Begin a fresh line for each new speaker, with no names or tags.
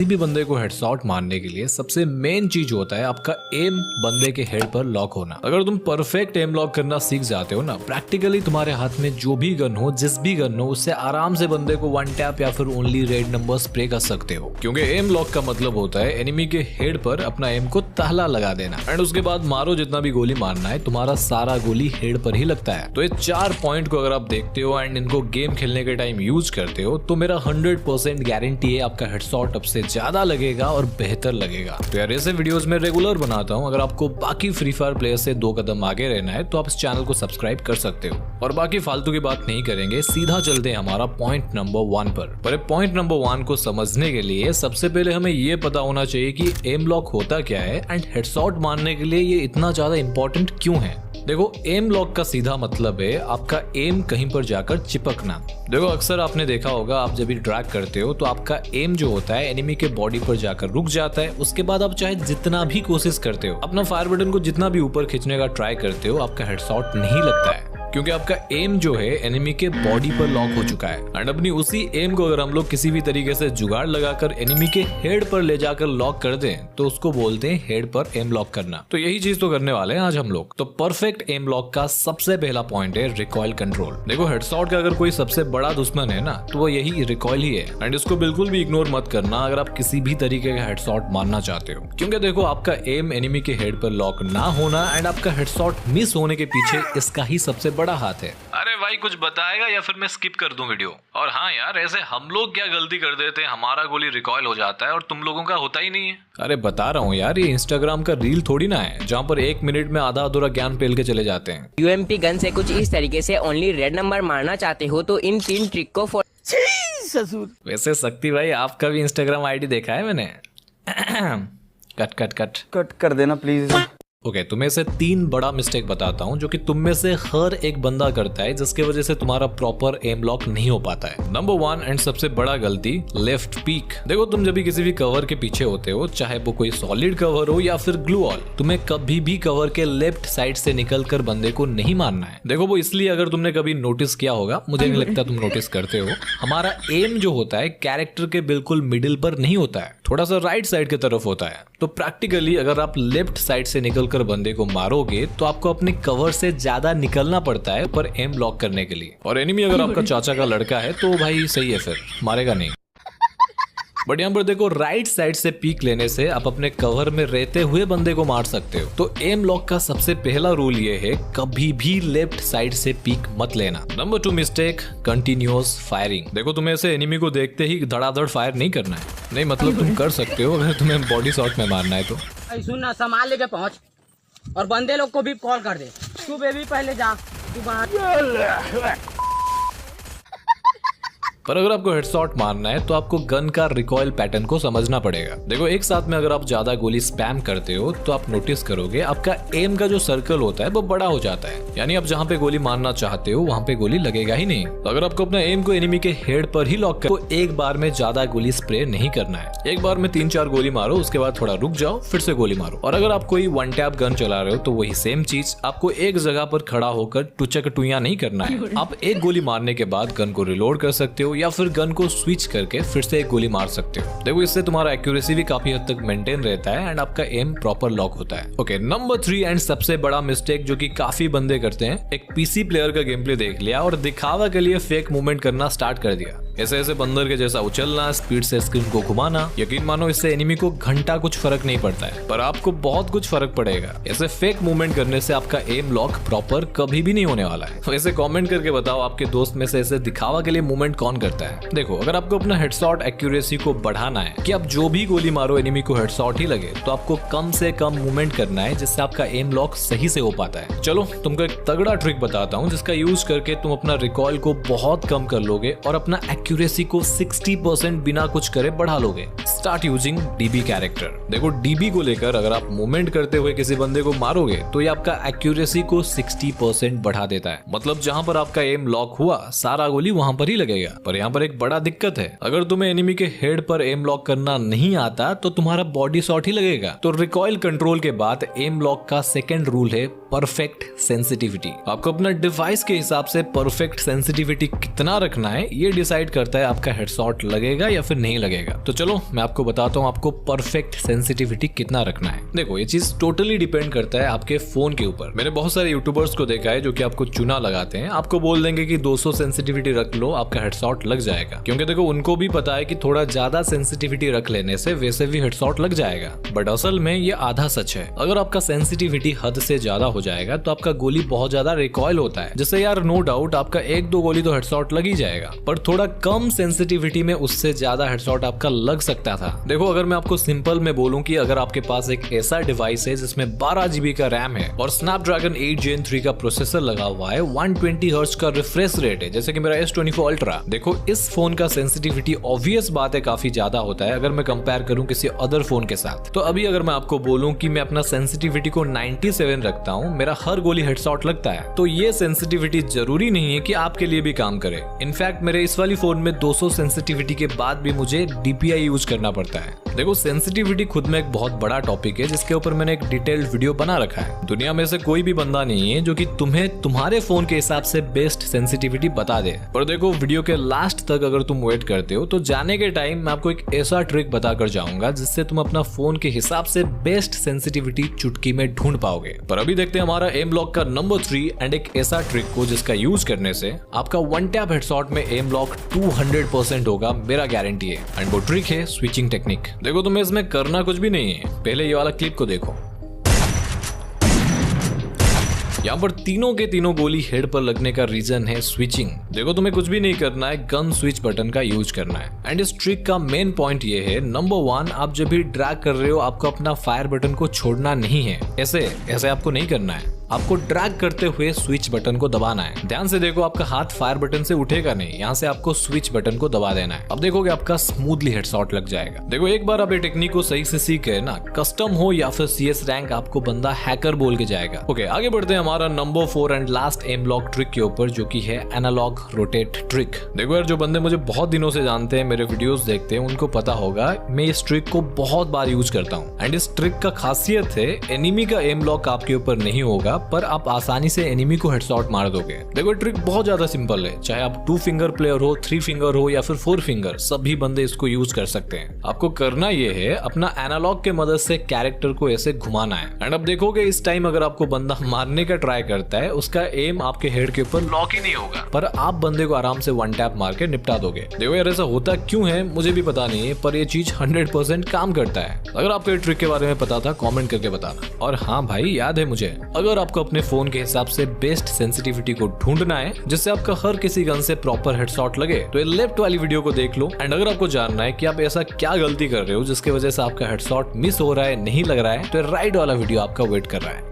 किसी भी बंदे को हेडशॉट मारने के लिए सबसे मेन चीज होता है आपका एम बंदे के हेड पर लॉक होना। अगर तुम परफेक्ट एम लॉक करना सीख जाते हो ना, प्रैक्टिकली तुम्हारे हाथ में जो भी गन हो, जिस भी गन हो, उससे आराम से बंदे को वन टैप या फिर ओनली रेड नंबर स्प्रे कर सकते हो। क्योंकि एम लॉक का मतलब होता है एनिमी के हेड पर अपना एम को ताला लगा देना एंड उसके बाद मारो जितना भी गोली मारना है, तुम्हारा सारा गोली हेड पर ही लगता है। तो ये 4 पॉइंट को अगर आप देखते हो एंड इनको गेम खेलने के टाइम यूज करते हो तो मेरा 100% गारंटी है आपका हेडशॉट अब से ज्यादा लगेगा और बेहतर लगेगा। तो यार ऐसे वीडियोस में रेगुलर बनाता हूँ। अगर आपको बाकी फ्री फायर प्लेयर से 2 कदम आगे रहना है तो आप इस चैनल को सब्सक्राइब कर सकते हो। और बाकी फालतू की बात नहीं करेंगे, सीधा चलते हैं हमारा पॉइंट नंबर 1 पर पॉइंट नंबर 1 को समझने के लिए सबसे पहले हमें ये पता होना चाहिए कि एम लॉक होता क्या है एंड हेडशॉट मारने के लिए ये इतना ज्यादा इंपॉर्टेंट क्यों है। देखो, एम लॉक का सीधा मतलब है आपका एम कहीं पर जाकर चिपकना। देखो, अक्सर आपने देखा होगा आप जब भी ड्रैग करते हो तो आपका एम जो होता है एनिमी के बॉडी पर जाकर रुक जाता है। उसके बाद आप चाहे जितना भी कोशिश करते हो, अपना फायर बटन को जितना भी ऊपर खींचने का ट्राई करते हो, आपका हेडशॉट नहीं लगता है क्योंकि आपका एम जो है एनिमी के बॉडी पर लॉक हो चुका है। एंड अपनी उसी एम को अगर हम लोग किसी भी तरीके से जुगाड़ लगाकर एनिमी के हेड पर ले जाकर लॉक कर दें तो उसको बोलते हैं हेड पर एम लॉक करना। तो यही चीज तो करने वाले हैं आज हम लोग। तो परफेक्ट एम लॉक का सबसे पहला पॉइंट है रिकॉइल कंट्रोल। देखो, हेडशॉट का अगर कोई सबसे बड़ा दुश्मन है ना तो वो यही रिकॉइल ही है एंड इसको बिल्कुल भी इग्नोर मत करना अगर आप किसी भी तरीके का हेडशॉट मारना चाहते हो। क्योंकि देखो, आपका एम एनिमी के हेड पर लॉक ना होना एंड आपका हेडशॉट मिस होने के पीछे इसका ही सबसे बड़ा हाथ है।
अरे भाई, कुछ बताएगा या फिर मैं स्किप कर दूं वीडियो? और हाँ यार, ऐसे हम लोग क्या गलती कर देते हैं, हमारा गोली रिकॉइल हो जाता है और तुम लोगों का होता ही नहीं है।
अरे बता रहा हूँ यार, ये इंस्टाग्राम का रील थोड़ी ना है जहाँ पर 1 मिनट में आधा अधूरा ज्ञान पेल के चले जाते हैं।
यूएमपी गन से कुछ इस तरीके से ओनली रेड नंबर मारना चाहते हो तो इन 3 ट्रिक को ससुर।
वैसे शक्ति भाई, आपका भी इंस्टाग्राम आईडी देखा है मैंने। कट कर देना प्लीज। ओके, तुम्हें से 3 बड़ा मिस्टेक बताता हूँ जो कि तुम में से हर एक बंदा करता है, जिसके वजह से तुम्हारा प्रॉपर एम लॉक नहीं हो पाता है। नंबर 1 एंड सबसे बड़ा गलती, लेफ्ट पीक। देखो, तुम जब भी किसी भी कवर के पीछे होते हो, चाहे वो कोई सॉलिड कवर हो या फिर ग्लू वॉल, तुम्हें कभी भी कवर के लेफ्ट साइड से निकलकर बंदे को नहीं मारना है। देखो, वो इसलिए, अगर तुमने कभी नोटिस किया होगा, मुझे नहीं लगता तुम नोटिस करते हो, हमारा एम जो होता है कैरेक्टर के बिल्कुल मिडिल पर नहीं होता है, थोड़ा सा राइट साइड की तरफ होता है। तो प्रैक्टिकली अगर आप लेफ्ट साइड से निकलकर बंदे को मारोगे तो आपको अपने कवर से ज्यादा निकलना पड़ता है पर एम लॉक करने के लिए। और एनिमी अगर आपका चाचा का लड़का है तो भाई सही है, फिर मारेगा नहीं। बट यहाँ पर देखो, राइट साइड से पीक लेने से आप अपने कवर में रहते हुए बंदे को मार सकते हो। तो एम लॉक का सबसे पहला रूल ये है, कभी भी लेफ्ट साइड से पीक मत लेना। Number 2 mistake, continuous firing. देखो, तुम्हें ऐसे एनिमी को देखते ही धड़ाधड़ फायर नहीं करना है। नहीं, मतलब तुम कर सकते हो अगर तुम्हें बॉडी शॉट में मारना है तो।
सुन ना, सामान लेके पहुंच और बंदे लोग को भी कॉल कर दे। तू बेबी पहले जा, तू बाहर।
पर अगर आपको हेडशॉट मारना है तो आपको गन का रिकॉइल पैटर्न को समझना पड़ेगा। देखो, एक साथ में अगर आप ज्यादा गोली स्पैम करते हो तो आप नोटिस करोगे आपका एम का जो सर्कल होता है वो बड़ा हो जाता है। यानी आप जहाँ पे गोली मारना चाहते हो वहाँ पे गोली लगेगा ही नहीं। तो अगर आपको अपना एम को एनिमी के हेड पर ही लॉक कर, तो एक बार में ज्यादा गोली स्प्रे नहीं करना है। एक बार में 3-4 गोली मारो, उसके बाद थोड़ा रुक जाओ, फिर से गोली मारो। और अगर आप कोई वन टैप गन चला रहे हो तो वही सेम चीज, आपको एक जगह पर खड़ा होकर टुचक-टुइया नहीं करना है। आप एक गोली मारने के बाद गन को रिलोड कर सकते हो या फिर गन को स्विच करके फिर से एक गोली मार सकते हो। देखो, इससे तुम्हारा एक्यूरेसी भी काफी हद तक मेंटेन रहता है एंड आपका एम प्रॉपर लॉक होता है। ओके, नंबर 3 एंड सबसे बड़ा मिस्टेक जो कि काफी बंदे करते हैं, एक पीसी प्लेयर का गेम प्ले देख लिया और दिखावा के लिए फेक मूवमेंट करना स्टार्ट कर दिया। ऐसे ऐसे बंदर के जैसा उछलना, स्पीड से स्क्रीन को घुमाना। यकीन मानो, इससे एनिमी को घंटा कुछ फर्क नहीं पड़ता है, पर आपको बहुत कुछ फर्क पड़ेगा। ऐसे फेक मूवमेंट करने से आपका एम लॉक प्रॉपर कभी भी नहीं होने वाला है। वैसे कमेंट करके बताओ, आपके दोस्त में से ऐसे दिखावा के लिए मूवमेंट कौन करता है। देखो, अगर आपको अपना हेडशॉट एक्यूरेसी को बढ़ाना है कि आप जो भी गोली मारो एनिमी को हेडशॉट ही लगे, तो आपको कम से कम मूवमेंट करना है जिससे आपका एम लॉक सही से हो पाता है। चलो, तुमको एक तगड़ा ट्रिक बताता हूँ जिसका यूज करके तुम अपना रिकॉइल को बहुत कम कर लोगे और अपना एक्यूरेसी को 60% बिना कुछ करे बढ़ा लोगे। Start using dB character. देखो, डीबी को लेकर अगर आप मूवमेंट करते हुए किसी बंदे को मारोगे तो ये आपका एक्यूरेसी को 60% बढ़ा देता है। मतलब जहां पर आपका एम लॉक हुआ, सारा गोली वहां पर ही लगेगा। पर यहाँ पर एक बड़ा दिक्कत है, अगर तुम्हें एनिमी के हेड पर एम लॉक करना नहीं आता तो तुम्हारा बॉडी शॉट ही लगेगा। तो रिकॉइल कंट्रोल के बाद एम लॉक का सेकंड रूल है परफेक्ट सेंसिटिविटी। आपको अपना डिवाइस के हिसाब से परफेक्ट सेंसिटिविटी कितना रखना है, ये डिसाइड करता है आपका हेडशॉट लगेगा या फिर नहीं लगेगा। तो चलो मैं आपको बताता हूँ आपको परफेक्ट सेंसिटिविटी कितना रखना है। देखो ये चीज टोटली डिपेंड करता है आपके फोन के ऊपर। मैंने बहुत सारे यूट्यूबर्स को देखा है जो कि आपको चुना लगाते हैं, आपको बोल देंगे कि 200 सेंसिटिविटी रख लो, आपका हेडशॉट लग जाएगा। क्योंकि देखो उनको भी पता है कि थोड़ा ज्यादा सेंसिटिविटी रख लेने से वैसे भी हेडशॉट लग जाएगा, बट असल में ये आधा सच है। अगर आपका सेंसिटिविटी हद से ज्यादा हो जाएगा तो आपका गोली बहुत ज्यादा रिकॉइल होता है, जिससे यार नो डाउट आपका 1-2 गोली तो हेडशॉट लग ही जाएगा, पर थोड़ा कम सेंसिटिविटी में उससे ज्यादा हेडशॉट आपका लग सकता था। देखो अगर मैं आपको सिंपल में बोलूं कि अगर आपके पास एक ऐसा डिवाइस है जिसमें 12 GB का रैम है और स्नैपड्रैगन 8 Gen 3 का प्रोसेसर लगा हुआ है, 120 हर्ट्ज का रिफ्रेश रेट है जैसे कि मेरा S24 अल्ट्रा, देखो इस फोन का सेंसिटिविटी ऑब्वियस बात है काफी ज्यादा होता है अगर मैं कंपेयर करूं किसी अदर फोन के साथ। तो अभी अगर मैं आपको बोलूं कि मैं अपना सेंसिटिविटी को 97 रखता हूं, मेरा हर गोली हेडशॉट लगता है, तो ये सेंसिटिविटी जरूरी नहीं है कि आपके लिए भी काम करे। इनफैक्ट मेरे इस वाली फोन में 200 सेंसिटिविटी के बाद भी मुझे DPI यूज करना पड़ता है। देखो सेंसिटिविटी खुद में एक बहुत बड़ा टॉपिक है जिसके ऊपर मैंने एक डिटेल्ड वीडियो बना रखा है। दुनिया में से कोई भी बंदा नहीं है जो कि तुम्हें तुम्हारे फोन के हिसाब से बेस्ट सेंसिटिविटी बता दे। पर देखो वीडियो के लास्ट तक अगर तुम वेट करते हो तो जाने के टाइम मैं आपको एक ऐसा ट्रिक बताकर जाऊंगा जिससे तुम अपना फोन के हिसाब से बेस्ट सेंसिटिविटी चुटकी में ढूंढ पाओगे। पर अभी देखते हैं हमारा एम लॉक का नंबर 3 एंड एक ऐसा ट्रिक को जिसका यूज करने से आपका 1 टैप हेडशॉट में एम लॉक 200% होगा, मेरा गारंटी है। एंड वो ट्रिक है स्विचिंग टेक्निक। देखो तुम्हें इसमें करना कुछ भी नहीं है, पहले ये वाला क्लिप को देखो। यहाँ पर तीनों के तीनों गोली हेड पर लगने का रीजन है स्विचिंग। देखो तुम्हें कुछ भी नहीं करना है, गन स्विच बटन का यूज करना है। एंड इस ट्रिक का मेन पॉइंट ये है, नंबर 1 आप जब भी ड्रैग कर रहे हो आपको अपना फायर बटन को छोड़ना नहीं है। ऐसे आपको नहीं करना है, आपको ड्रैग करते हुए स्विच बटन को दबाना है। ध्यान से देखो आपका हाथ फायर बटन से उठेगा नहीं, यहाँ से आपको स्विच बटन को दबा देना है। अब देखोगे आपका स्मूथली हेडशॉट लग जाएगा। देखो एक बार आप ये टेक्निक को सही से सीख गए ना, कस्टम हो या फिर CS रैंक, आपको बंदा हैकर बोल के जाएगा। ओके आगे बढ़ते हैं हमारा number 4 and last M lock trick के ऊपर, जो कि है एनालॉग रोटेट ट्रिक। देखो यार जो बंदे मुझे बहुत दिनों से जानते हैं, मेरे वीडियोस देखते हैं, उनको पता होगा मैं इस ट्रिक को बहुत बार यूज करता हूँ। एंड इस ट्रिक का खासियत है एनिमी का एम लॉक आपके ऊपर नहीं होगा, पर आप आसानी से एनिमी को हेडशॉट मार दोगे। देखो ट्रिक बहुत ज्यादा सिंपल है, चाहे आप 2 फिंगर प्लेयर हो, 3 फिंगर हो या फिर 4 फिंगर, सभी बंदे इसको यूज कर सकते हैं। आपको करना ये है अपना एनालॉग के मदद से कैरेक्टर को ऐसे घुमाना है। एंड अब देखोगे इस टाइम अगर आपको बंदा मारने का ट्राई करता है, उसका एम आपके हेड के ऊपर लॉक ही नहीं होगा, पर आप बंदे को आराम से 1 टैप मार के निपटा दोगे। देखो यार ऐसा होता क्यों है मुझे भी पता नहीं है, पर ये चीज 100% काम करता है। अगर आपको ये ट्रिक के बारे में पता था कमेंट करके बताना। और हाँ भाई याद है मुझे, अगर आपको अपने फोन के हिसाब से बेस्ट सेंसिटिविटी को ढूंढना है जिससे आपका हर किसी गन से प्रॉपर हेडशॉट लगे, तो ये लेफ्ट वाली वीडियो को देख लो। एंड अगर आपको जानना है कि आप ऐसा क्या गलती कर रहे हो जिसकी वजह से आपका हेडशॉट मिस हो रहा है, नहीं लग रहा है, तो राइट वाला वीडियो आपका वेट कर रहा है।